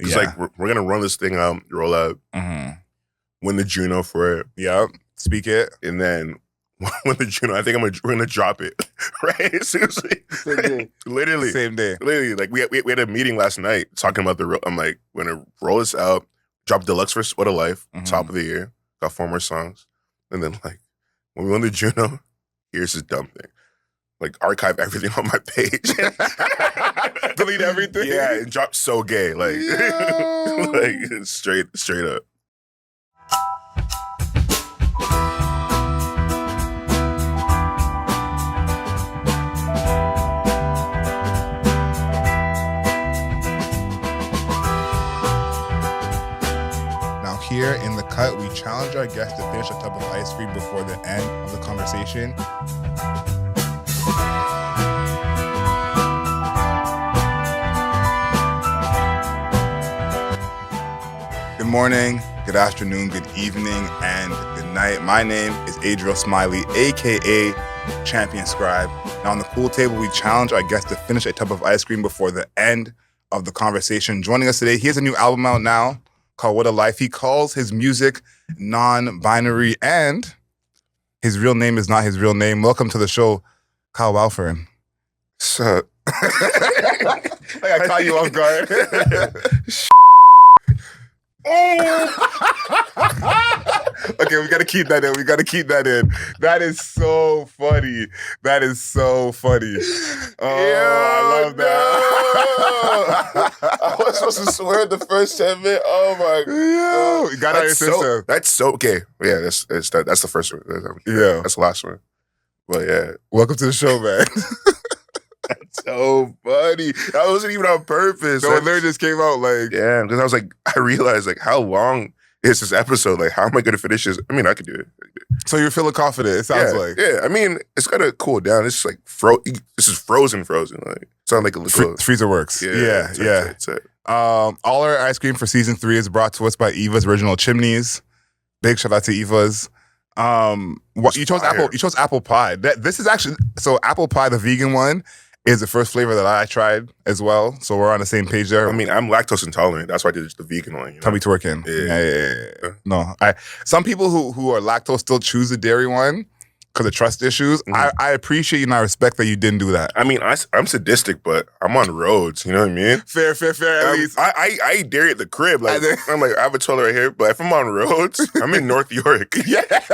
Because like we're gonna run this thing out, roll out, win the Juno for it. Yep. Speak it. And then win the Juno. I think we're gonna drop it. Right? Seriously. Same day. Literally. Same day. Literally. Like we had a meeting last night talking about I'm like, we're gonna roll this out, drop deluxe for What a Life, top of the year. Got 4 more songs. And then like when we won the Juno, here's this dumb thing. Like archive everything on my page. Delete everything. Yeah, and drop So Gay. Like, like straight up. Now here in the cut, we challenge our guests to finish a tub of ice cream before the end of the conversation. Good morning, good afternoon, good evening, and good night. My name is Adriel Smiley, aka Champion Scribe. Now on the pool table, we challenge our guests to finish a tub of ice cream before the end of the conversation. Joining us today, he has a new album out now called What a Life. He calls his music non-binary, and his real name is not his real name. Welcome to the show, Kyle Wildfern. Sup? Like I caught you off guard. Okay, we gotta keep that in. That is so funny. Oh, I love that. I was supposed to swear the first 10 minutes. Oh my God. You got out your system. That's so okay. Yeah, that's the first one. Yeah. That's the last one. But yeah. Welcome to the show, man. That's so funny. That wasn't even on purpose. So it literally just came out like... Yeah, because I was like, I realized like how long is this episode? Like, how am I going to finish this? I mean, I could do it. So you're feeling confident, it sounds like. Yeah, I mean, it's got to cool down. It's like, this is frozen. Like, sound like a little... Freezer works. Yeah. That's it. All our ice cream for season 3 is brought to us by Eva's Original Chimneys. Big shout out to Eva's. You chose apple pie. This is actually... So apple pie, the vegan one, is the first flavor that I tried as well. So we're on the same page there. I mean, I'm lactose intolerant. That's why I did the vegan one. You know? Tummy twerking. Yeah. No, some people who are lactose still choose the dairy one because of trust issues. I appreciate and I respect that you didn't do that. I mean, I'm sadistic, but I'm on roads. You know what I mean? Fair. At least I eat dairy at the crib. Like I'm like, I have a toilet right here, but if I'm on roads, I'm in North York. Yeah, that's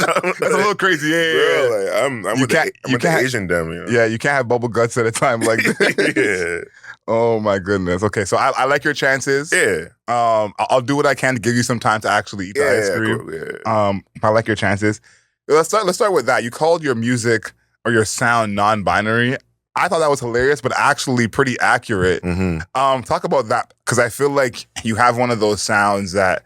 a little crazy. Yeah. Bro, like, I'm with the Asian dem. You know? Yeah, you can't have bubble guts at a time like that. Yeah. Oh my goodness. Okay, so I like your chances. Yeah. I'll do what I can to give you some time to actually eat the ice cream. Cool, yeah. I like your chances. Let's start with that. You called your music or your sound non-binary. I thought that was hilarious, but actually pretty accurate. Talk about that, because I feel like you have one of those sounds that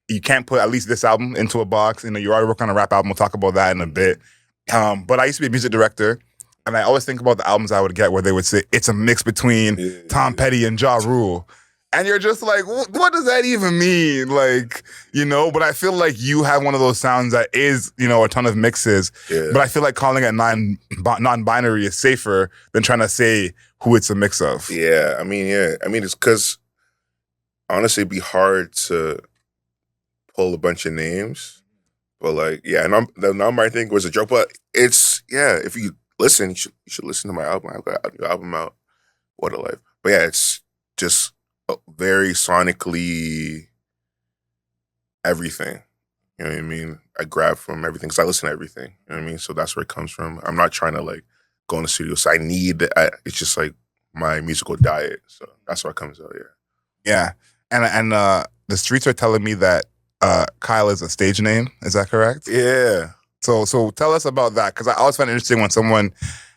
you can't put at least this album into a box. You know, you're already working on a rap album. We'll talk about that in a bit. But I used to be a music director, and I always think about the albums I would get where they would say it's a mix between Tom Petty and Ja Rule. And you're just like, what does that even mean? Like, you know, but I feel like you have one of those sounds that is, you know, a ton of mixes. Yeah. But I feel like calling it non-binary is safer than trying to say who it's a mix of. Yeah, I mean, it's because, honestly, it'd be hard to pull a bunch of names. But like, yeah, the non-binary thing was a joke. But it's, if you listen, you should listen to my album. I've got a new album out, What a Life. But yeah, it's just... very sonically everything. You know what I mean? I grab from everything because I listen to everything. You know what I mean? So that's where it comes from. I'm not trying to like go in the studio. So it's just like my musical diet. So that's where it comes out, Yeah. And the streets are telling me that Kyle is a stage name. Is that correct? Yeah. So tell us about that, because I always find it interesting when someone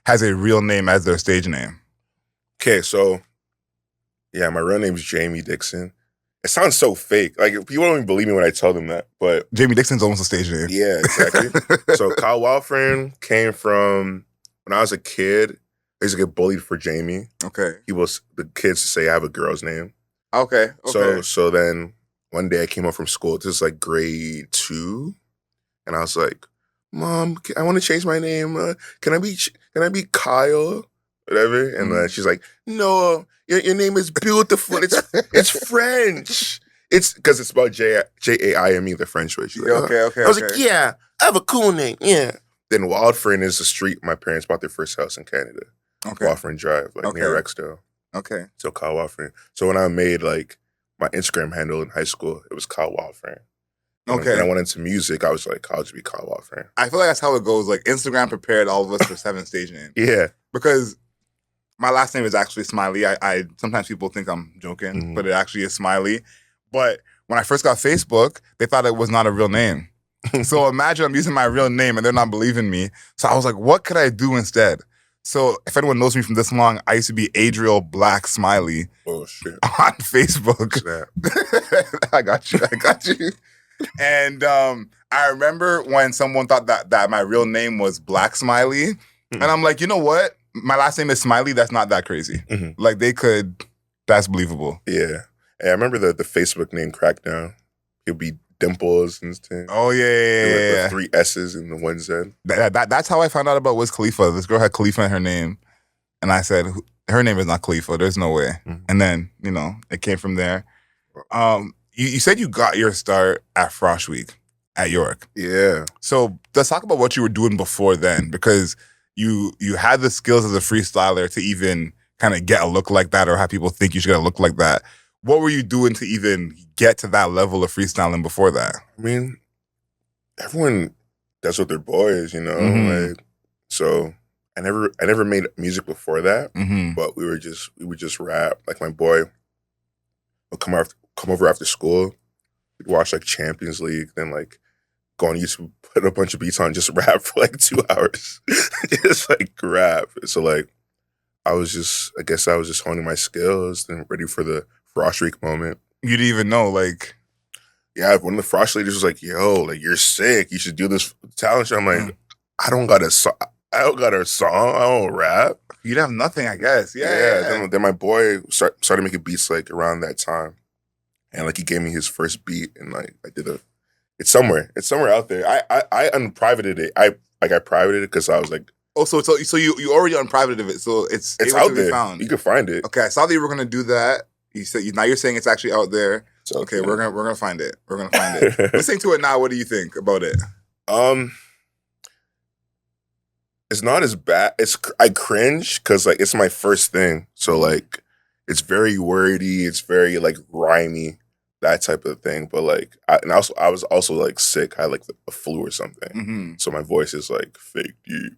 has a real name as their stage name. Okay, so yeah, my real name is Jamie Dixon. It sounds so fake. Like, people don't even believe me when I tell them that. But Jamie Dixon's almost a stage name. Yeah, exactly. So Kyle Wildfern came from when I was a kid. I used to get bullied for Jamie. Okay. The kids to say I have a girl's name. Okay. So then one day I came home from school. This is like grade 2, and I was like, "Mom, I want to change my name. Can I be Kyle?" whatever. And then she's like, no, your name is beautiful. It's French. It's because it's about Jaime, the French way. She's like, Okay. I was like, yeah, I have a cool name. Yeah. Then Wildfern is the street my parents bought their first house in Canada. Okay. Wildfern Drive, near Rexdale. Okay. So Kyle Wildfern. So when I made my Instagram handle in high school, it was Kyle Wildfern. Okay. When I went into music, I was like, I'll just be Kyle Wildfern. I feel like that's how it goes. Like Instagram prepared all of us for 7 stage names. Yeah. Because my last name is actually Smiley. I sometimes people think I'm joking, but it actually is Smiley. But when I first got Facebook, they thought it was not a real name. So imagine I'm using my real name and they're not believing me. So I was like, what could I do instead? So if anyone knows me from this long, I used to be Adriel Black Smiley. Oh shit. On Facebook. I got you. And I remember when someone thought that my real name was Black Smiley. And I'm like, you know what? My last name is Smiley. That's not that crazy. Like that's believable. Yeah. Hey, I remember the Facebook name Crackdown. It'd be Dimples and stuff. Oh, yeah. The 3 S's and the 1 Z. That's how I found out about Wiz Khalifa. This girl had Khalifa in her name. And I said, her name is not Khalifa. There's no way. And then, it came from there. You said you got your start at Frosh Week at York. Yeah. So let's talk about what you were doing before then, because you had the skills as a freestyler to even kind of get a look like that or have people think you should get a look like that. What were you doing to even get to that level of freestyling before that? I mean, everyone does with their boys, so I never made music before that, but we would just rap. Like my boy would come over after school, we'd watch Champions League, then go on YouTube, put a bunch of beats on, just rap for 2 hours, just rap. So I guess I was just honing my skills and ready for the Frosh Week moment. You didn't even know, yeah, one of the Frosh leaders was like, yo, you're sick. You should do this talent show. I'm like, I don't got a song. I don't rap. You'd have nothing, I guess. Yeah. Then my boy started making beats around that time. And he gave me his first beat and I did it's somewhere out there. I unprivated it. I privated it because I was like, oh, so you already unprivated it, so it's out there. Found. You can find it. Okay, I saw that you were gonna do that. You said now you're saying it's actually out there. So, okay, we're gonna find it. We're gonna find it. Listening to it now, what do you think about it? It's not as bad. I cringe because it's my first thing. So it's very wordy. It's very rhymey, that type of thing. But I was also sick. I had a flu or something. So my voice is fake deep.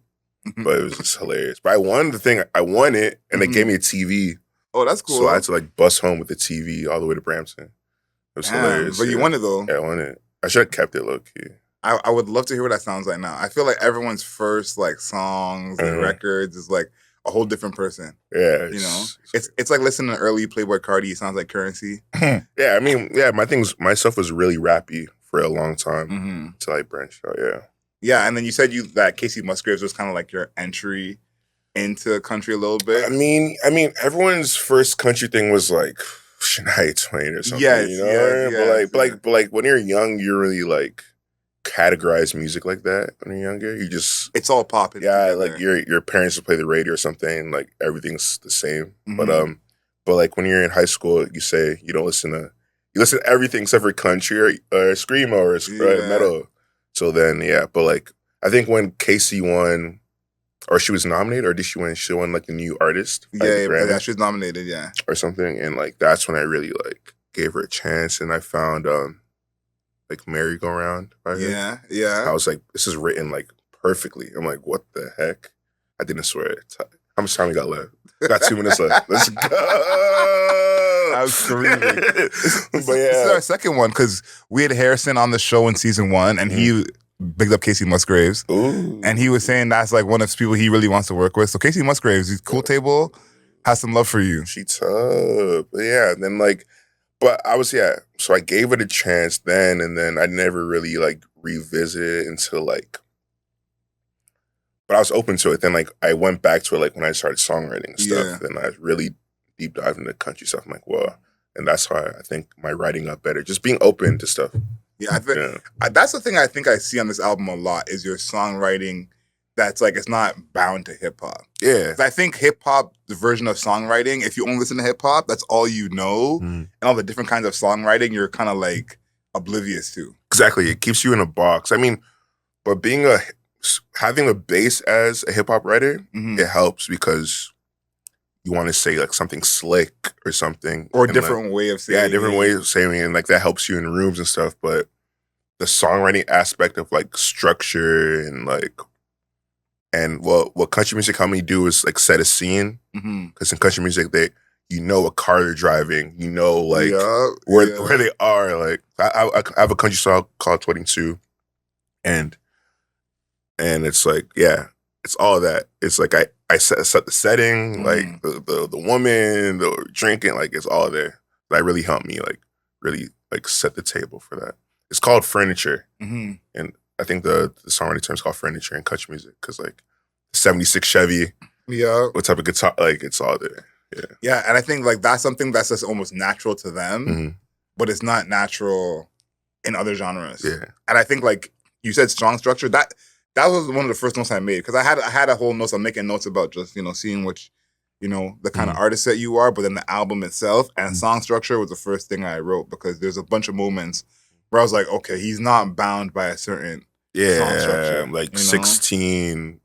But it was just hilarious. But I won the thing. I won it, and they gave me a TV. Oh, that's cool. So I had to bus home with the TV all the way to Brampton. It was hilarious. But you won it though. Yeah, I won it. I should have kept it low key. I would love to hear what that sounds like now. I feel like everyone's first songs and records is a whole different person. Yeah, it's like listening to early Playboy Cardi. It sounds like Currency. Yeah, I mean, yeah, my stuff was really rappy for a long time until I branched out. Yeah. Yeah, and then you said that Casey Musgraves was kind of your entry into country a little bit. I mean, everyone's first country thing was Shania Twain or something. Yes, but when you're young, you really categorize music like that. When you're younger, you just it's all popping. Yeah, your parents will play the radio or something. Everything's the same. But when you're in high school, you say you listen to everything except for country or screamo or metal. So then, yeah, but I think when Casey won, or she was nominated, or did she win? She won the new artist. Yeah, she was nominated, yeah, or something. And that's when I really gave her a chance, and I found Merry Go Round by her. Yeah. I was like, this is written perfectly. I'm like, what the heck? I didn't swear it. How much time we got left? Got 2 minutes left. Let's go. I was screaming. But yeah, this is our second one because we had Harrison on the show in season 1, and he bigged up Casey Musgraves. Ooh. And he was saying that's one of the people he really wants to work with. So Casey Musgraves, he's Cool Table, has some love for you. She tough. But yeah, and then but I was, so I gave it a chance then, and then I never really revisited it until but I was open to it. Then I went back to it when I started songwriting and stuff. Then I really deep dive into country stuff. I'm like, whoa. And that's how I think my writing got better. Just being open to stuff. Yeah, I think that's the thing I think I see on this album a lot is your songwriting that's like it's not bound to hip hop. Yeah. 'Cause I think hip hop, the version of songwriting, if you only listen to hip hop, that's all you know, and all the different kinds of songwriting you're kind of like oblivious to. Exactly. It keeps you in a box. I mean, but having a base as a hip hop writer, Mhm. it helps because you want to say like something slick or something. Or a and, different way of saying yeah, different it. way of saying it, and like that helps you in rooms and stuff. But the songwriting aspect of like structure and like, and what country music helped me do is like set a scene. Mhm. Because in country music, you know what car they're driving, you know like Yeah, where they are. Like I have a country song called 22, and it's like, yeah, it's all that. It's like I set the setting, like the woman, the drinking, like it's all there. That really helped me like really like set the table for that. It's called furniture, Mhm. and I think the songwriting term is called furniture in country music because like 76 Chevy, Yeah. what type of guitar, like it's all there. Yeah. Yeah, and I think like that's something that's just almost natural to them, Mhm. but it's not natural in other genres. Yeah. And I think like you said, song structure, that was one of the first notes I made because I had a whole notes. I'm making notes about just seeing which the kind of artist that you are, but then the album itself and song structure was the first thing I wrote because there's a bunch of moments where I was like, okay, he's not bound by a certain song structure, like 16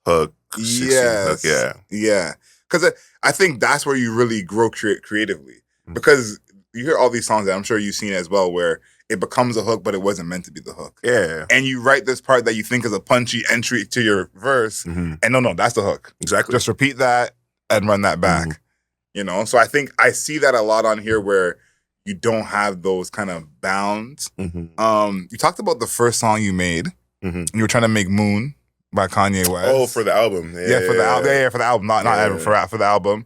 hook, 16 hook, Yes. Yeah. Because I think that's where you really grow creatively. Because you hear all these songs that I'm sure you've seen as well where it becomes a hook, but it wasn't meant to be the hook. Yeah. And you write this part that you think is a punchy entry to your verse, and no, that's the hook. Exactly. Just repeat that and run that back. So I think I see that a lot on here where you don't have those kind of bounds. You talked about the first song you made, and you were trying to make Moon by Kanye West. Oh, for the album. Yeah, for the album. Yeah, for the album. Not ever for the album.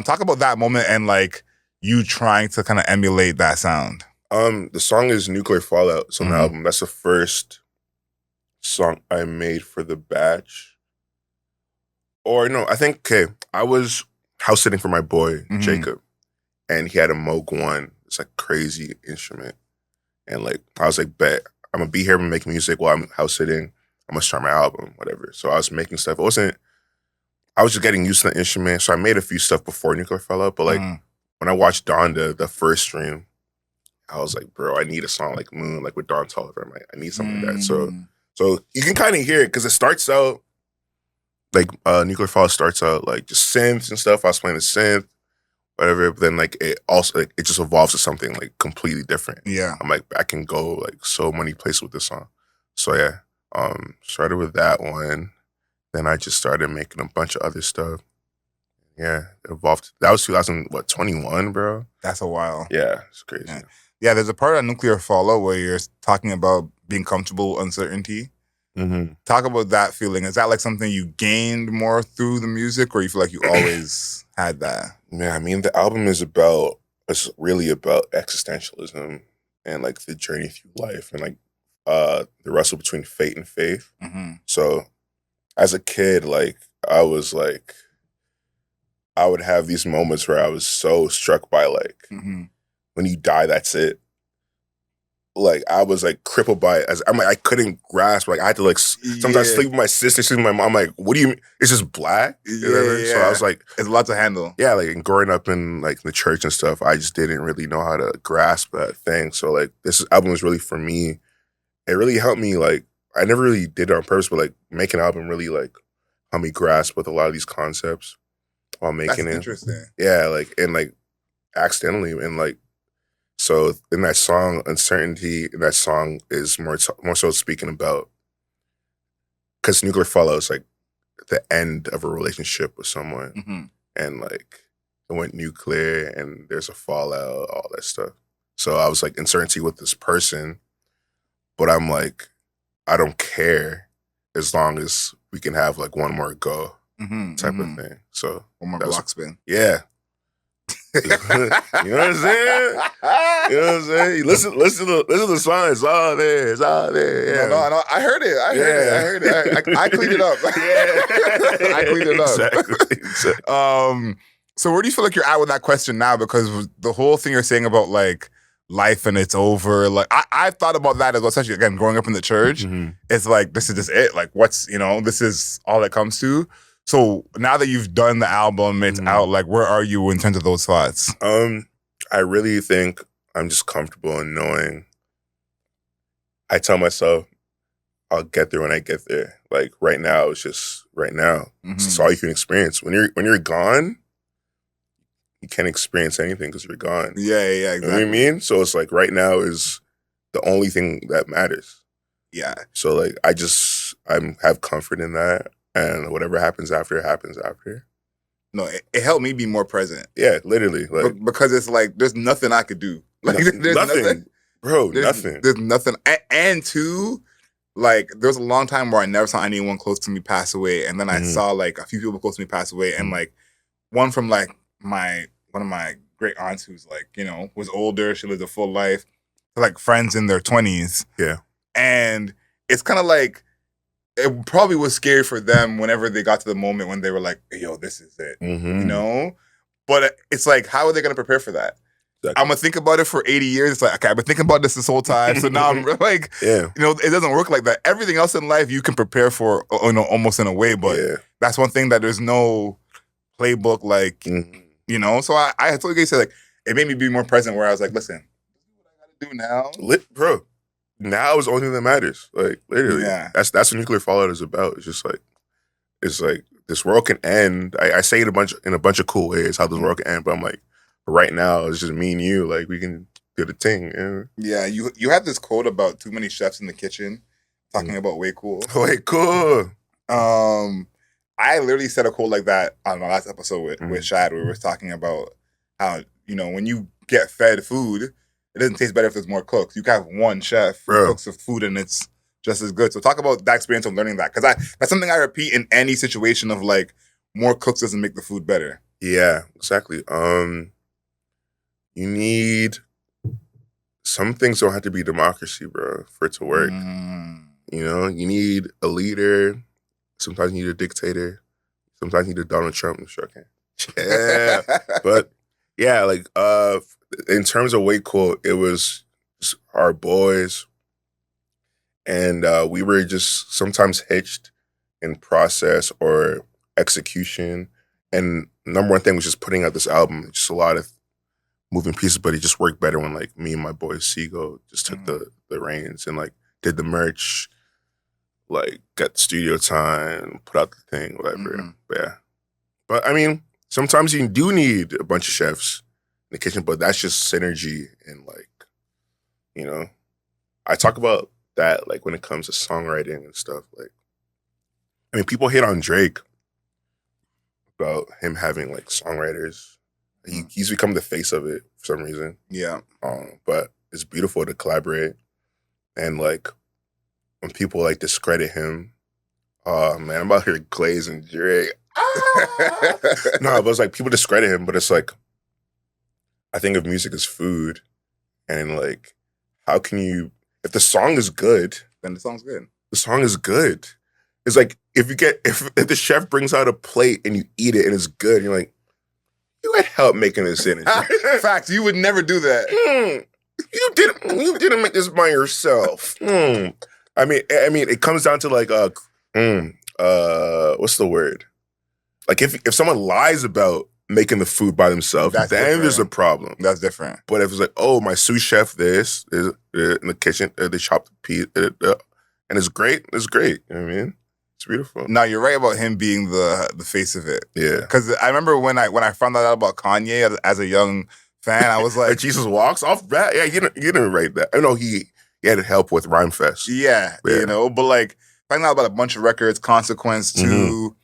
Talk about that moment and like you trying to kind of emulate that sound. The song is Nuclear Fallout. It's on the album. That's the first song I made for the batch. Or no, I think I was house sitting for my boy, Jacob, and he had a Moog 1. It's like crazy instrument. And like I was like, bet, I'm gonna be here and make music while I'm house sitting. I'm gonna start my album, whatever. So I was making stuff. I was just getting used to the instrument. So I made a few stuff before Nuclear Fallout. But like when I watched Donda, the first stream, I was like, bro, I need a song like Moon, like with Don Toliver. I'm like, I need something like that. So you can kind of hear it because it starts out like Nuclear Fallout starts out like just synths and stuff. I was playing the synth, whatever. But then like it also like, it just evolves to something like completely different. Yeah. I'm like, I can go like so many places with this song. So yeah. Started with that one. Then I just started making a bunch of other stuff. Yeah, it evolved. That was 2021, bro. That's a while. Yeah, it's crazy. Yeah, there's a part of Nuclear Fallout where you're talking about being comfortable with uncertainty. Talk about that feeling. Is that like something you gained more through the music, or you feel like you always had that? Yeah, I mean, the album is really about existentialism and like the journey through life and like the wrestle between fate and faith. So as a kid, like I would have these moments where I was so struck by like when you die, that's it. Like I was like crippled by it. I'm like I couldn't grasp. Like I had to like sometimes sleep with my sister, sleep with my mom. I'm like, what do you mean? It's just black. Yeah. So I was like, it's a lot to handle. Yeah, like and growing up in like the church and stuff, I just didn't really know how to grasp that thing. So like this album was really for me. It really helped me. Like I never really did it on purpose, but like making an album really like helped me grasp with a lot of these concepts while making it. Interesting. Yeah, like and like accidentally and like. So in that song, Uncertainty, that song is more so speaking about, because Nuclear Fallout is like the end of a relationship with someone. And like it went nuclear and there's a fallout, all that stuff. So I was like uncertainty with this person, but I'm like, I don't care as long as we can have like one more go type of thing. So one more block spin. Yeah. You know what I'm saying? You know what I'm saying? Listen to the song. It's all there. It's all there. Yeah. No. I heard it. I heard it. I cleaned it up. Yeah. I cleaned it up. Exactly. So where do you feel like you're at with that question now? Because the whole thing you're saying about like life and it's over. Like I thought about that as well, especially again growing up in the church. It's like this is just it. Like what's this is all it comes to. So now that you've done the album, it's out. Like where are you in terms of those thoughts? I really think I'm just comfortable in knowing. I tell myself I'll get there when I get there. Like right now, it's just right now. It's just all you can experience. When you're gone, you can't experience anything because you're gone. Yeah, exactly. You know what I mean? So it's like right now is the only thing that matters. Yeah. So like I have comfort in that, and whatever happens after happens after. No, it helped me be more present. Yeah, literally. Like because it's like there's nothing I could do. Like there's nothing. Bro, there's nothing. There's nothing. And two, like there was a long time where I never saw anyone close to me pass away, and then I saw like a few people close to me pass away, and like one from like one of my great aunts who's like was older. She lived a full life. Like friends in their 20s. Yeah, and it's kind of like it probably was scary for them whenever they got to the moment when they were like, "Yo, this is it," But it's like, how are they going to prepare for that? Exactly. I'm gonna think about it for 80 years. It's like, okay, I've been thinking about this whole time. So now I'm like, it doesn't work like that. Everything else in life you can prepare for, almost in a way. But that's one thing that there's no playbook, like, So I totally say like it made me be more present. Where I was like, listen, this is what I gotta do now, bro. Now is the only thing that matters. Like literally, that's what nuclear fallout is about. It's like this world can end. I say it in a bunch of cool ways how this world can end, but I'm like, right now it's just me and you. Like we can do the thing. Yeah, you had this quote about too many chefs in the kitchen talking about way cool. Way cool. I literally said a quote like that on my last episode with Shad, where we were talking about how when you get fed food, it doesn't taste better if there's more cooks. You can have one chef who cooks the food and it's just as good. So talk about that experience of learning that. Because that's something I repeat in any situation of like, more cooks doesn't make the food better. Yeah, exactly. You need, some things don't have to be democracy, bro, for it to work. You need a leader. Sometimes you need a dictator. Sometimes you need a Donald Trump. Sure can. Yeah. But yeah, like in terms of Way Cool, it was just our boys. And we were just sometimes hitched in process or execution. And number one thing was just putting out this album. Just a lot of moving pieces, but it just worked better when like me and my boy Seago just took the reins and like did the merch, like got the studio time, put out the thing, whatever. Yeah. But I mean, sometimes you do need a bunch of chefs in the kitchen, but that's just synergy and like, I talk about that like when it comes to songwriting and stuff. Like, I mean, people hate on Drake about him having like songwriters. He's become the face of it for some reason. Yeah. But it's beautiful to collaborate. And like when people like discredit him, oh man, I'm out here glazing Drake. No, but it's like people discredit him, but it's like I think of music as food. And like, how can you, if the song is good, then the song's good. The song is good. It's like if the chef brings out a plate and you eat it and it's good, you're like, you had help making this energy. Facts, you would never do that. You didn't make this by yourself. I mean, it comes down to like, what's the word? Like if someone lies about making the food by themselves, then there's a problem. That's different. But if it's like, oh, my sous chef, this is in the kitchen, they chop the piece, and it's great. It's great. You know what I mean? It's beautiful. No, you're right about him being the face of it. Yeah. Because I remember when I found out about Kanye as a young fan, I was like, Jesus Walks off bat. Yeah, you didn't write that. I know he had help with Rhyme Fest. Yeah, but like finding out about a bunch of records, Consequence too,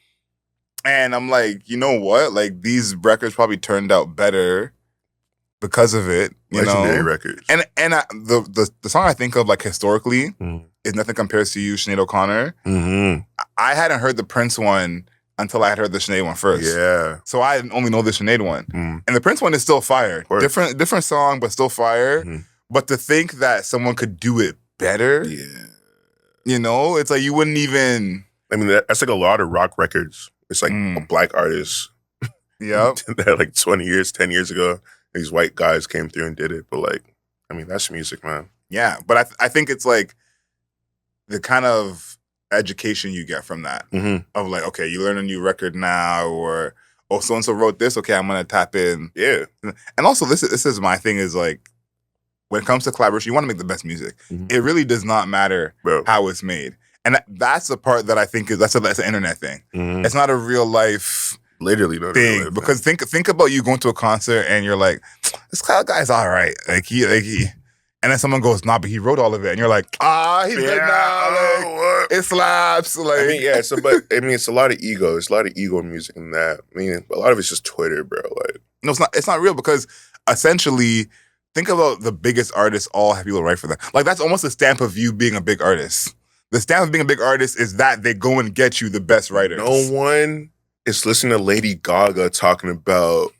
and I'm like, you know what? Like these records probably turned out better because of it. Legendary records. And the song I think of like historically is Nothing Compares to You, Sinead O'Connor. I hadn't heard the Prince one until I had heard the Sinead one first. Yeah. So I only know the Sinead one. And the Prince one is still fire. Different song, but still fire. But to think that someone could do it better, it's like you wouldn't even... I mean, that's like a lot of rock records. It's like a black artist. Yep. That like 10 years ago, these white guys came through and did it. But like, I mean, that's music, man. Yeah, but I think it's like the kind of education you get from that of like, okay, you learn a new record now, or oh, so and so wrote this. Okay, I'm gonna tap in. Yeah, and also this is my thing is like when it comes to collaboration, you want to make the best music. It really does not matter how it's made, and that's the part that I think is that's an internet thing. It's not a real life. Literally not thing life, because think about you going to a concert and you're like, this guy's all right, like he, and then someone goes, nah, but he wrote all of it, and you're like, he's good now, like it slaps, like I mean, yeah. So, but I mean, it's a lot of ego. There's a lot of ego in music in that. I mean, a lot of it's just Twitter, bro. Like, no, it's not. It's not real because essentially, think about the biggest artists all have people write for them. Like that's almost a stamp of you being a big artist. The stamp of being a big artist is that they go and get you the best writers. No one is listening to Lady Gaga talking about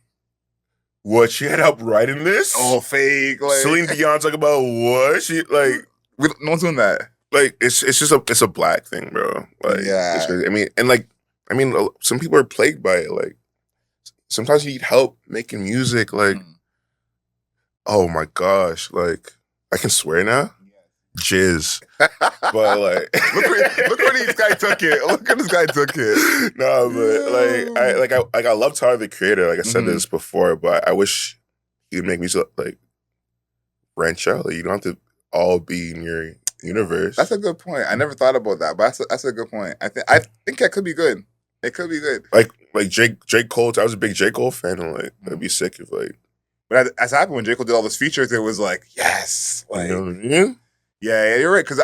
what she had helped writing this. Oh, fake. Like Celine Dion talking about what she like. No one's doing that. Like it's just a black thing, bro. Like yeah. It's crazy. I mean, some people are plagued by it. Like sometimes you need help making music. Like, oh my gosh, like I can swear now. Jizz. But like look where this guy took it. Look at this guy took it. No, but I love Tyler the Creator. Like I said this before, but I wish he would make music like branch out. Like, you don't have to all be in your universe. That's a good point. I never thought about that, but that's a good point. I think that could be good. It could be good. Like J. Cole. I was a big J. Cole fan, and like it'd be sick if like. But as happened when J. Cole did all those features, it was like yes, like. You know what I mean? Yeah, you're right. Because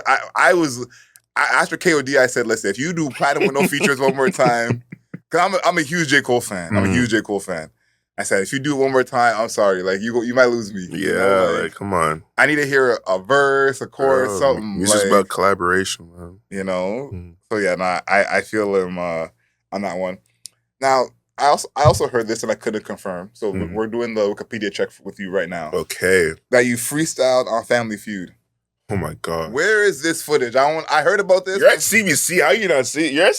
after KOD, I said, listen, if you do Platinum with no features one more time, because I'm a huge J. Cole fan. I'm a huge J. Cole fan. I said, if you do it one more time, I'm sorry. Like you might lose me. Yeah, you know? like come on. I need to hear a verse, a chorus, something. Music's about collaboration, man. You know. So yeah, I feel him on that one. Now, I also heard this and I couldn't confirm. So we're doing the Wikipedia check with you right now. Okay. That you freestyled on Family Feud. Oh my God! Where is this footage? I heard about this. You're at CBC. How you not see it? You're at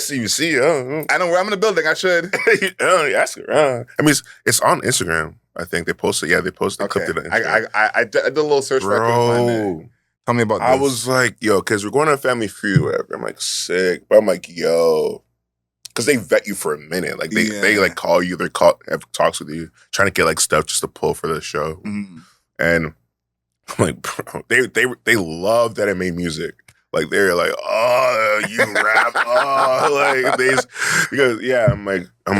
CBC. I know where I'm in the building. I should. Ask around. I mean, it's on Instagram. I think they posted. Yeah, they posted. Okay. Clipped it. I did a little search. Bro, tell me about this. I was like, yo, because we're going on a Family Feud. Whatever. I'm like sick, but I'm like, yo, because they vet you for a minute. Like they like call you. They have talks with you, trying to get like stuff just to pull for the show, and. I'm like, bro, they love that I made music. Like they're like, oh, you rap, oh, like they, because yeah, I'm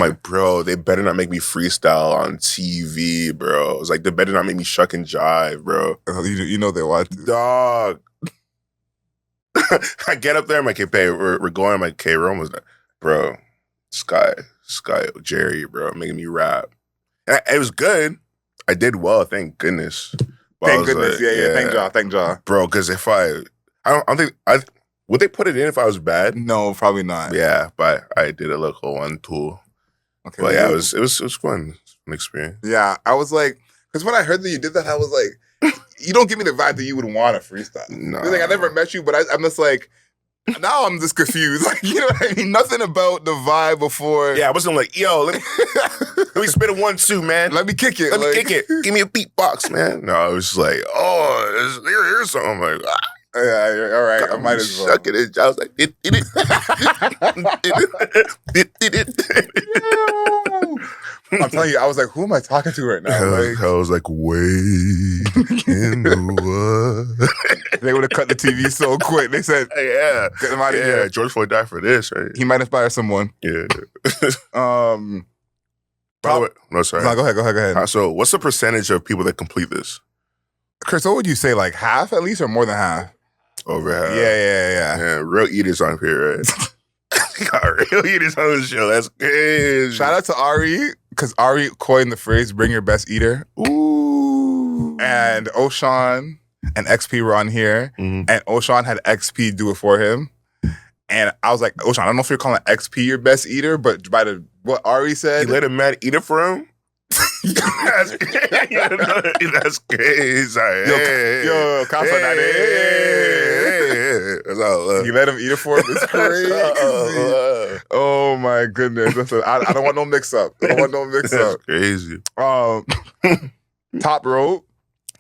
like, bro, they better not make me freestyle on TV, bro. It's like they better not make me shuck and jive, bro. You know they want to. Dog. I get up there, I'm like, hey, babe, we're going. I'm like, okay, we're almost done, bro. Sky, Jerry, bro, making me rap. And it was good. I did well, thank goodness. Thank goodness, like, yeah. Thank y'all. Bro, because if I don't think would they put it in if I was bad? No, probably not. Yeah, but I did a little 1-2. Okay, but yeah, it was fun. It's an experience. Yeah, I was like, because when I heard that you did that, I was like, you don't give me the vibe that you would want to freestyle. No, like I never met you, but I'm just like. Now I'm just confused. Like, you know what I mean? Nothing about the vibe before. Yeah, I wasn't like, yo, let me spit a 1-2, man. Let me kick it. Let me kick it. Give me a beatbox, man. No, I was just like, oh, here's something. I'm like, yeah, all right. I might as well. Suck it. I was like, it. I'm telling you, I was like, who am I talking to right now? I was like, way in the world. They would have cut the TV so quick. They said, yeah. Get him out of here. George Floyd died for this, right? He might inspire someone. Yeah. By the way, no, sorry. No, go ahead. So what's the percentage of people that complete this? Chris, what would you say? Like half at least or more than half? Over half. Yeah. Real eaters on here, right? Got real eaters on the show. That's crazy. Shout out to Ari, because Ari coined the phrase "bring your best eater." Ooh. And Oshan and XP were on here, and Oshan had XP do it for him. And I was like, Oshan, I don't know if you're calling XP your best eater, but by what Ari said, you let a man eat it for him. That's crazy. Yo, Casa You let him eat it for him? It's crazy. Oh my goodness. I don't want no mix up. That's crazy. Top rope.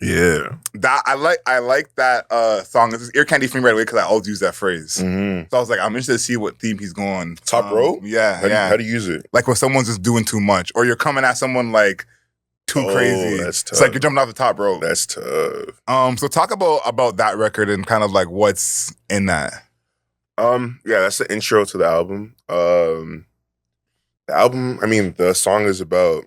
Yeah. That I like that song. This is ear candy for me right away because I always use that phrase. Mm-hmm. So I was like, I'm interested to see what theme he's going. Top row? Yeah, How do you use it? Like when someone's just doing too much, or you're coming at someone like too crazy. That's tough. It's like you're jumping off the top rope. That's tough. So talk about that record and kind of like what's in that. Yeah, that's the intro to the album. The album, I mean, the song is about,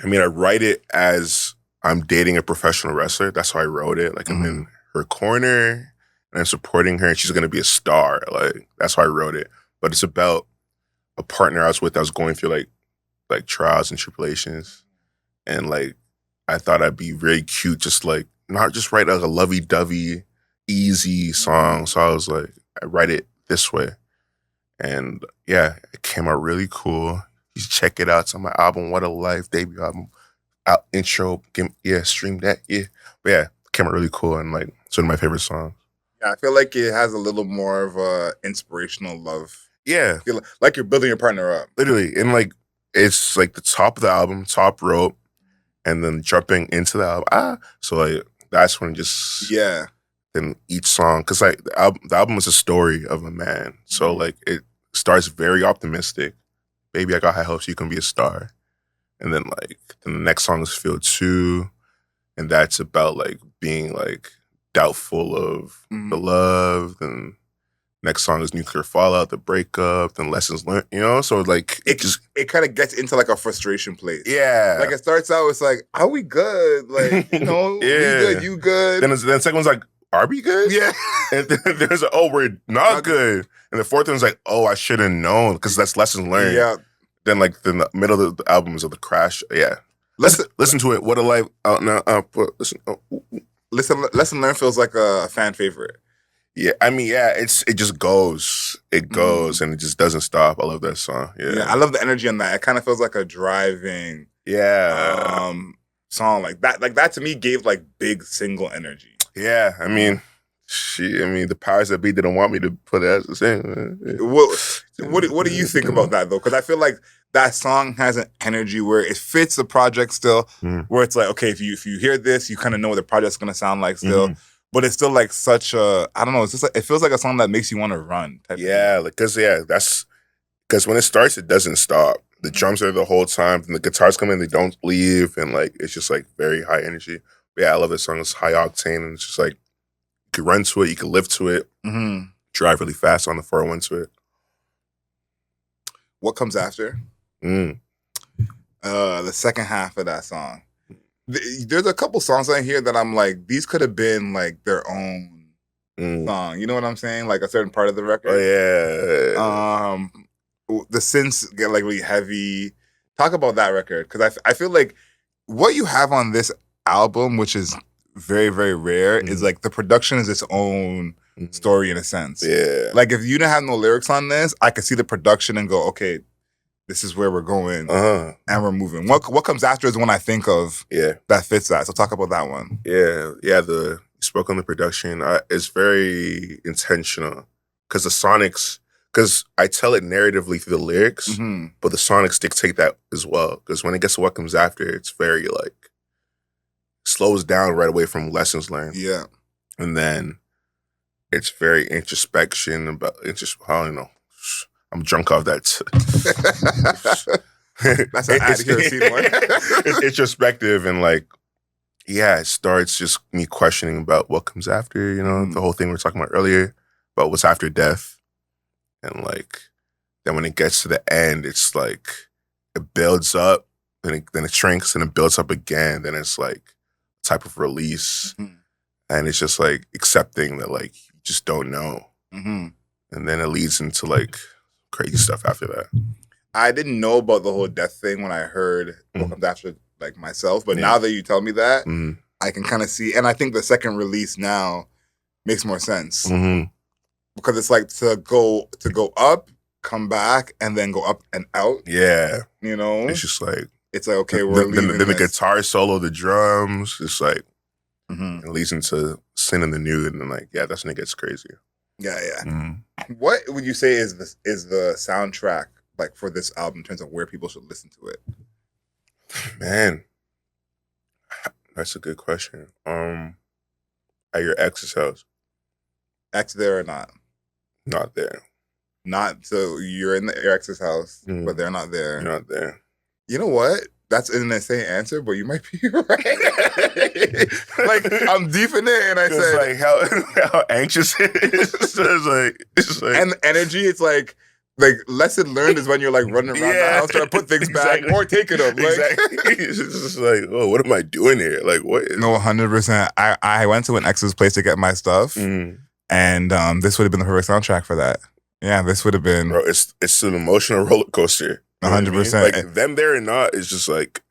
I mean, I write it as I'm dating a professional wrestler. That's how I wrote it. Like, I'm in her corner and I'm supporting her and she's going to be a star. Like, that's how I wrote it. But it's about a partner I was with that was going through like trials and tribulations. And like, I thought I'd be very cute, just like, not just write like a lovey-dovey, easy song. So I was like, I write it this way. And yeah, it came out really cool. You should check it out. It's on my album, What a Life, debut album. Out intro, stream that, yeah. But yeah, it came out really cool and like it's one of my favorite songs. Yeah, I feel like it has a little more of a inspirational love. Yeah. I feel like you're building your partner up. Literally. And like it's like the top of the album, top rope, and then jumping into the album. So like that's when just then each song, because like the album is a story of a man. So like it starts very optimistic. Baby, I got high hopes you can be a star. And then the next song is Feel 2. And that's about like being like doubtful of the love. And next song is Nuclear Fallout, the breakup, and lessons learned, you know? So like it kind of gets into like a frustration place. Yeah. Like it starts out, it's like, are we good? Like, you know, we good, you good. Then the second one's like, are we good? Yeah. And then there's we're not good. And the fourth one's like, I should have known, because that's lessons learned. Yeah. Then the middle of the album is of the crash. Yeah. Listen to it. What a Life out now. Lesson learned feels like a fan favorite. Yeah, I mean, yeah, it just goes. It goes and it just doesn't stop. I love that song. Yeah. I love the energy on that. It kind of feels like a driving song. Like that to me gave like big single energy. Yeah, I mean, the powers that be didn't want me to put it as the same. What do you think about that though? Because I feel like that song has an energy where it fits the project still, where it's like, okay, if you hear this, you kind of know what the project's gonna sound like still. But it's still like such a, I don't know, it's just like, it feels like a song that makes you want to run. Because when it starts, it doesn't stop. The drums are the whole time, and the guitars come in, they don't leave, and like it's just like very high energy. But yeah, I love this song. It's high octane, and it's just like you could run to it, you could live to it, drive really fast on the 401 to it. What comes after? The second half of that song. There's a couple songs on here that I'm like, these could have been like their own song. You know what I'm saying? Like a certain part of the record. Oh yeah. The synths get like really heavy. Talk about that record, because I feel like what you have on this album, which is very, very rare, is like the production is its own story in a sense. Yeah. Like if you didn't have no lyrics on this, I could see the production and go, okay, this is where we're going, and we're moving. What comes after is one I think of that fits that. So talk about that one. Yeah. You spoke on the production. It's very intentional, because the sonics, because I tell it narratively through the lyrics, but the sonics dictate that as well. Because when it gets to what comes after, it's very like slows down right away from lessons learned. Yeah, and then it's very introspection about. I don't know. I'm drunk off that. That's an accuracy one. It's introspective and like, it starts just me questioning about what comes after, you know, the whole thing we were talking about earlier, about what's after death. And like, then when it gets to the end, it's like, it builds up, and then it shrinks, and it builds up again. Then it's like a type of release. And it's just like accepting that like, you just don't know. And then it leads into like, crazy stuff after that. I didn't know about the whole death thing when I heard what comes after, like myself. But now that you tell me that, I can kind of see. And I think the second release now makes more sense, because it's like to go up, come back, and then go up and out. Yeah, you know, it's just like okay, we're leaving. Then the guitar solo, the drums, it's like it leads into Sin in the Nude, and then like that's when it gets crazy. Yeah. What would you say is the soundtrack like for this album in terms of where people should listen to it? Man, that's a good question. At your ex's house. Ex there or not? Not there. Not so you're in your ex's house, but they're not there. You're not there. You know what? That's an insane answer, but you might be right. Like I'm deep in it, and I said, like how anxious it is. So it's like, and energy. It's like lesson learned is when you're like running around the house trying to put things back or taking them. Like, exactly. It's just like, oh, what am I doing here? Like, what? No, 100%. I went to an ex's place to get my stuff, and this would have been the perfect soundtrack for that. Yeah, this would have been. Bro, it's an emotional roller coaster. 100%. Like them there or not is just like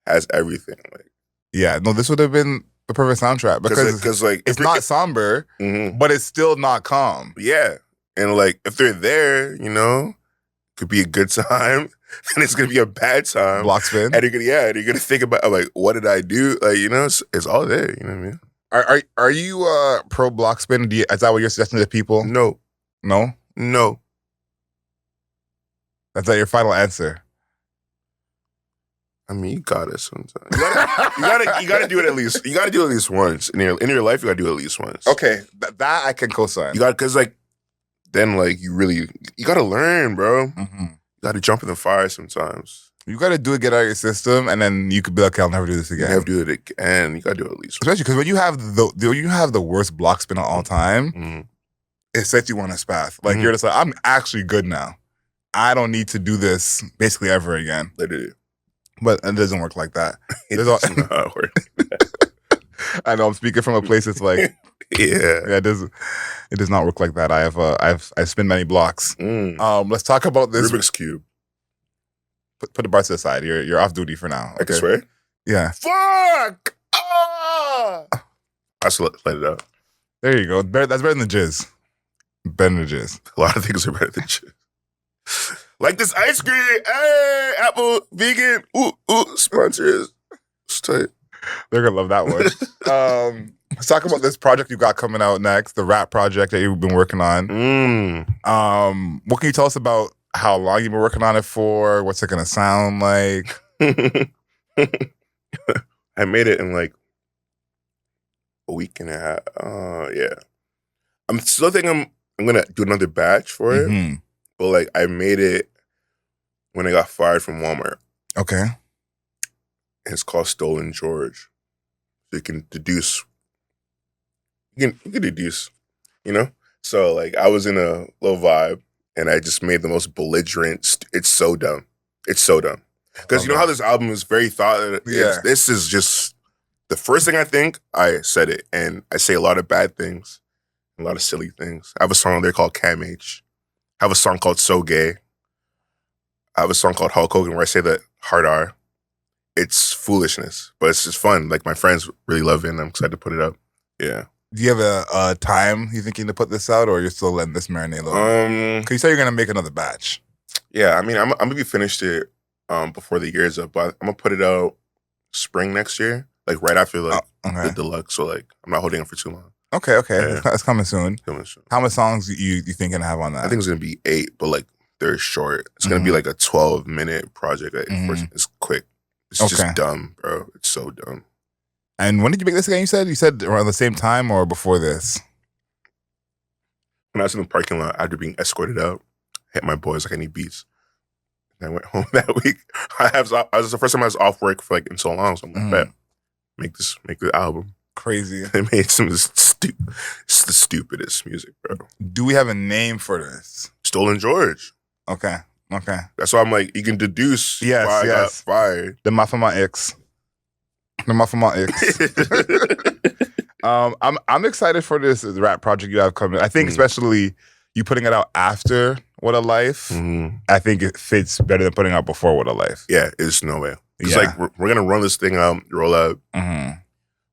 has everything. Like, yeah, no, this would have been the perfect soundtrack because like it's not somber, but it's still not calm. Yeah, and like if they're there, you know, could be a good time, and it's gonna be a bad time. Block spin, and you're gonna think about like, what did I do? Like, you know, it's all there. You know what I mean? Are you pro block spin? Is that what you're suggesting to people? No. That's not your final answer. I mean, you got it sometimes. You gotta do it at least. You gotta do it at least once in your life. You gotta do it at least once. Okay, that I can co-sign. You got because like then like you gotta learn, bro. Mm-hmm. You gotta jump in the fire sometimes. You gotta do it, get out of your system, and then you could be like, okay, I'll never do this again. You never do it again. You gotta do it at least. Especially because when you have the worst block spin of all time, it sets you on this path. Like you're just like, I'm actually good now. I don't need to do this basically ever again. Literally. But it doesn't work like that. It does not work. I know I'm speaking from a place that's like, yeah, it does not work like that. I've spin many blocks. Let's talk about this Rubik's Cube. Put the bar to the side. You're off duty for now. I can swear. Yeah. Fuck. I just let it out. There you go. That's better than the jizz. Better than the jizz. A lot of things are better than jizz. Like this ice cream. Hey, Apple, vegan. Ooh, sponsors. It's tight. They're going to love that one. Let's talk about this project you got coming out next, the rap project that you've been working on. What can you tell us about how long you've been working on it for? What's it going to sound like? I made it in like a week and a half. Yeah. I'm still thinking I'm going to do another batch for it. But like I made it when I got fired from Walmart. Okay. It's called Stolen George. So you can deduce. You can deduce, you know? So like I was in a little vibe and I just made the most belligerent. It's so dumb. It's so dumb. Because you know how this album is very thought. Yeah. This is just the first thing I think, I said it. And I say a lot of bad things, a lot of silly things. I have a song there called Cam H. I have a song called So Gay. I have a song called Hulk Hogan where I say the hard R. It's foolishness, but it's just fun. Like my friends really love it and I'm excited to put it up. Yeah. Do you have a time you thinking to put this out or you're still letting this marinate a little bit? Because you said you're going to make another batch. Yeah, I mean, I'm going to be finished it before the year's up, but I'm going to put it out spring next year, like right after the deluxe. So like I'm not holding it for too long. Okay. Yeah. It's coming soon. Coming soon. How many songs you think gonna have on that? I think it's gonna be 8, but like they're short. It's gonna be like a 12-minute project. It's quick. It's just dumb, bro. It's so dumb. And when did you make this again? You said around the same time or before this? When I was in the parking lot after being escorted out, I hit my boys like I need beats. And I went home that week. I was the first time I was off work for like in so long. So I'm like, bet, make the album. Crazy. They made some it's the stupidest music, bro. Do we have a name for this? Stolen George. Okay. That's why I'm like, you can deduce why I got fired. The Mafama X. I'm excited for this rap project you have coming. I think especially you putting it out after What a Life. I think it fits better than putting it out before What a Life. Yeah, it's no way. It's like we're gonna run this thing out, roll out,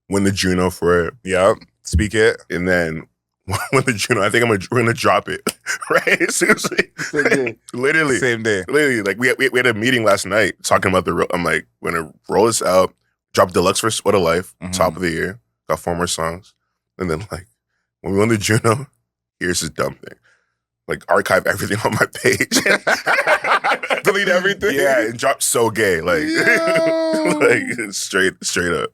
win the Juno for it. Yep. Speak it. And then win the Juno. I think we're gonna drop it. Right? Seriously. Literally. Same day. Literally. Like we had a meeting last night talking about I'm like, we're gonna roll this out, drop deluxe for What a Life, top of the year, got 4 more songs. And then like when we won the Juno, here's this dumb thing. Like archive everything on my page. Delete everything. Yeah, and drop So Gay. Like, like straight up.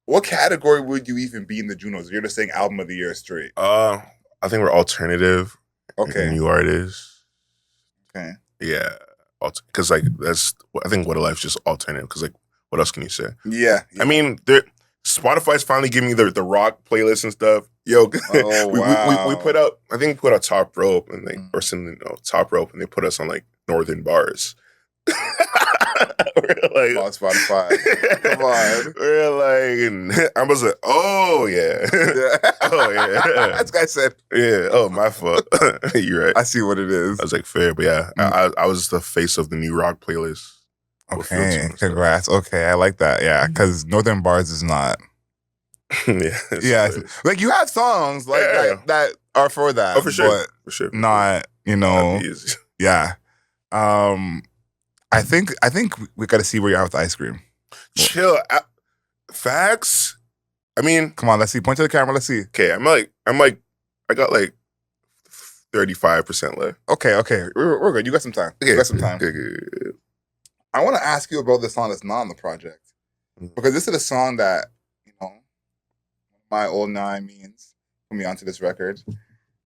What category would you even be in the Junos? You're just saying album of the year straight. I think we're alternative. Okay. New artists. Okay. Yeah. Because like that's I think What a Life's just alternative. Because like what else can you say? Yeah. I mean, Spotify's finally giving me the rock playlist and stuff. Yo, Oh, wow. we put out. I think we put out Top Rope and or something. Top Rope, and they put us on like Northern Bars. We're like, Come on, Spotify. Come on. We're like, I was like, oh yeah, oh yeah. This guy said, yeah. Oh, my fault. You're right. I see what it is. I was like, fair, but yeah, I was the face of the new rock playlist. Okay, congrats. Okay, I like that. Yeah, because Northern Bars is not. Yeah, like you have songs like that are for that. Oh, for sure, but for sure. Not yeah. I think we got to see where you're at with the ice cream. Chill. Facts. I mean, come on. Let's see. Point to the camera. Let's see. Okay, I'm like, I got like 35% left. Okay, we're good. You got some time. Okay, you got some time. Good. I want to ask you about the song that's not on the project because this is a song that my old nine means put me onto this record,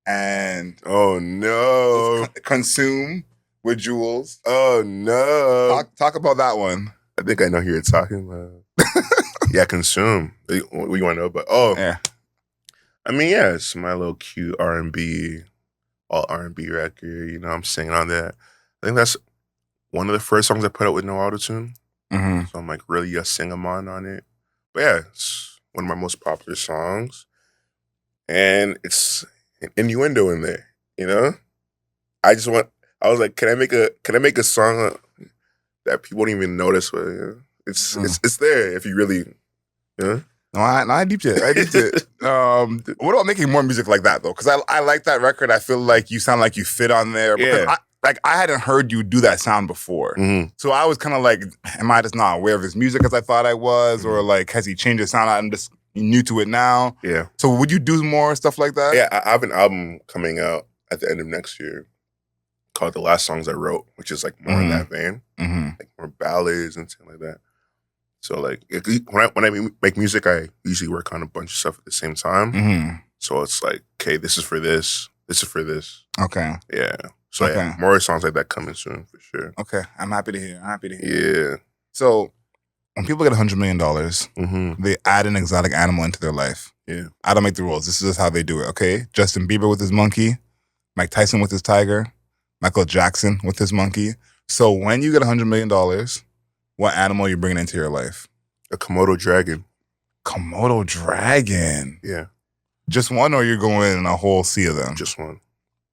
and oh no, Consume with Jules. Oh no, talk about that one. I think I know who you're talking about. Yeah, Consume. What you want to know about? Oh, yeah. I mean, yeah, it's my little cute R&B, all R&B record. You know, I'm singing on that. I think that's one of the first songs I put out with no autotune. Mm-hmm. So I'm like really a sing-a-mon on it. But yeah, it's one of my most popular songs. And it's an innuendo in there, you know? I was like, can I make a song that people don't even notice? But, you know, it's there if you really, you know? No, I deeped it. What about making more music like that though? Because I like that record. I feel like you sound like you fit on there. Because I hadn't heard you do that sound before. Mm-hmm. So I was kind of like, am I just not aware of his music as I thought I was? Or like, has he changed his sound? I'm just new to it now. Yeah. So would you do more stuff like that? Yeah, I have an album coming out at the end of next year called The Last Songs I Wrote, which is like more in that vein. Mm-hmm. Like more ballads and stuff like that. So like when I make music, I usually work on a bunch of stuff at the same time. Mm-hmm. So it's like, okay, this is for this. This is for this. Okay. Yeah. So yeah, more songs like that coming soon for sure. Okay. I'm happy to hear. Yeah. So when people get $100 million, they add an exotic animal into their life. Yeah. I don't make the rules. This is just how they do it, okay? Justin Bieber with his monkey, Mike Tyson with his tiger, Michael Jackson with his monkey. So when you get $100 million, what animal are you bringing into your life? A Komodo dragon. Komodo dragon? Yeah. Just one, or you're going a whole sea of them? Just one.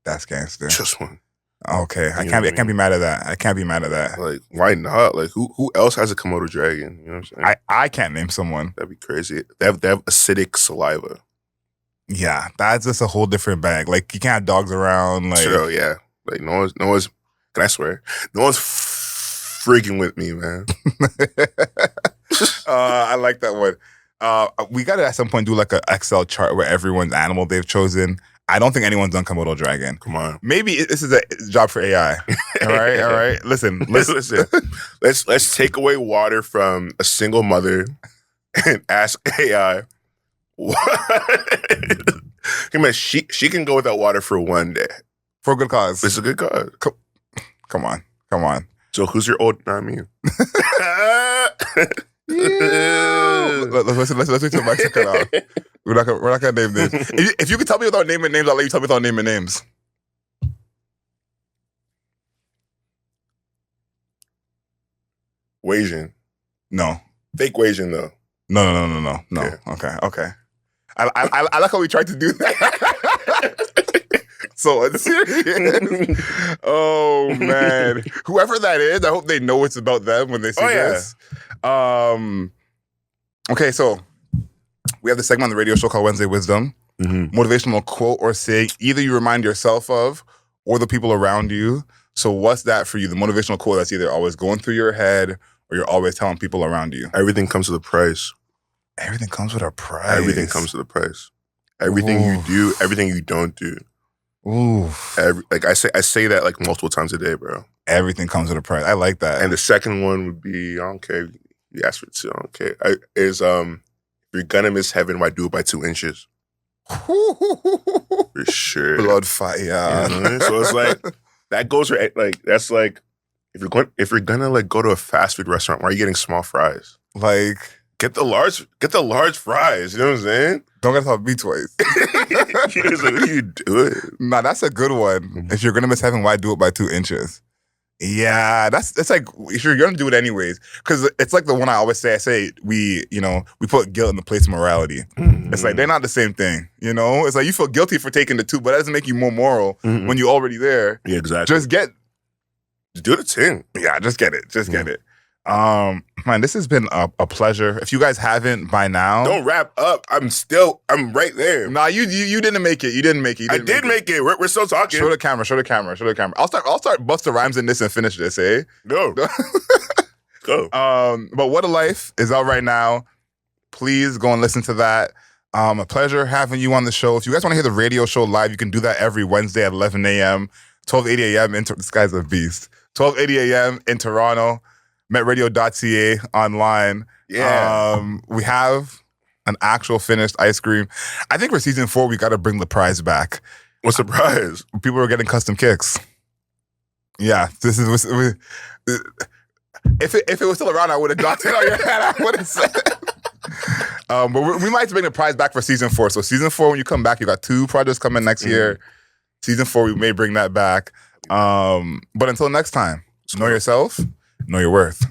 That's gangster. Just one. Okay. I can't be mad at that. Like, why not? Like, who else has a Komodo dragon? You know what I'm saying? I can't name someone. That'd be crazy. They have acidic saliva. Yeah, that's just a whole different bag. Like, you can't have dogs around. Like, sure, yeah. Like, no one's. Can I swear? No one's freaking with me, man. I like that one. We got to at some point do like an Excel chart where everyone's animal they've chosen. I don't think anyone's done Komodo dragon. Come on. Maybe this is a job for AI. All right. Listen. Let's take away water from a single mother and ask AI. Come on, she can go without water for one day. For a good cause. It's a good cause. Come on. So who's your old? I mean, let's wait till Max cut out. We're not gonna name names. If you can tell me without naming names, I'll let you tell me without naming names. Wasian. No. Fake Wasian though. No. Yeah. Okay. I like how we tried to do that. So unserious. Oh man. Whoever that is, I hope they know it's about them when they see this. Okay, so we have the segment on the radio show called Wednesday Wisdom. Motivational quote or say either you remind yourself of or the people around you. So what's that for you? The motivational quote that's either always going through your head or you're always telling people around you. Everything comes with a price. Everything comes with a price. Everything comes with a price. Everything you do, everything you don't do. Ooh. I say that like multiple times a day, bro. Everything comes with a price. I like that. And the second one would be, I don't care. You asked for it too. I don't care. If you're gonna miss heaven, why do it by 2 inches? For sure. Blood fire. So it's like that goes for like that's like if you're gonna like go to a fast food restaurant, why are you getting small fries? Like get the large fries. You know what I'm saying? Don't get off me twice. What are you doing? Nah, that's a good one. Mm-hmm. If you're gonna miss heaven, why do it by 2 inches? Yeah, that's like if you're gonna do it anyways, because it's like the one I always say. I say we put guilt in the place of morality. Mm-hmm. It's like they're not the same thing. You know, it's like you feel guilty for taking the 2, but that doesn't make you more moral when you're already there. Yeah, exactly. Just do the thing. Yeah, just get it. Get it. Man, this has been a pleasure. If you guys haven't by now, don't wrap up. I'm right there. Nah, you didn't make it. You didn't make it. I did make it. We're still talking. Show the camera. I'll start Busta Rhymes in this and finish this, eh? No. Go. But What a Life is out right now. Please go and listen to that. A pleasure having you on the show. If you guys want to hear the radio show live, you can do that every Wednesday at 11 a.m., 12:80 a.m. This guy's a beast. 12:80 a.m. in Toronto. metradio.ca online. Yeah. We have an actual finished ice cream. I think for season 4, we got to bring the prize back. What's the prize? People are getting custom kicks. Yeah, this is. If it was still around, I would have dropped it on your head. I would have said. But we might bring the prize back for season 4. So season 4, when you come back, you got 2 projects coming next year. Season 4, we may bring that back. But until next time, know yourself, know your worth.